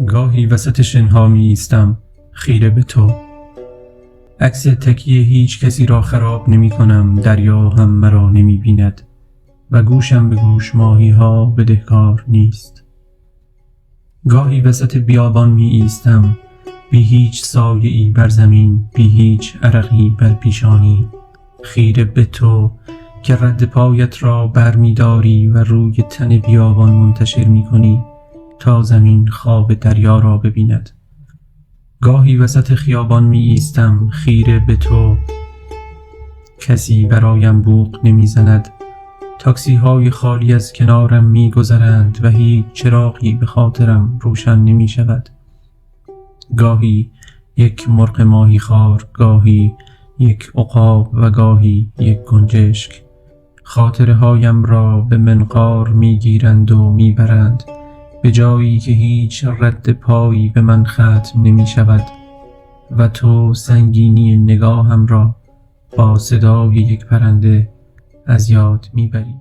گاهی وسط شنها می ایستم خیره به تو. عکس تکیه هیچ کسی را خراب نمی کنم، دریا هم مرا نمی بیند و گوشم به گوش ماهی ها بدهکار نیست. گاهی وسط بیابان می ایستم بی هیچ سایه‌ای بر زمین، بی هیچ عرقی بر پیشانی، خیره به تو که رد پایت را بر می داری و روی تن بیابان منتشر می کنی تا زمین خواب دریا را ببیند. گاهی وسط خیابان می ایستم خیره به تو. کسی برایم بوق نمی زند، تاکسی های خالی از کنارم می گذرند و هیچ چراغی به خاطرم روشن نمی شود. گاهی یک مرغ ماهی خار، گاهی یک عقاب و گاهی یک گنجشک خاطره هایم را به منقار می گیرند و می برند به جایی که هیچ رد پایی به من ختم نمی شود و تو سنگینی نگاهم را با صدای یک پرنده از یاد می بری.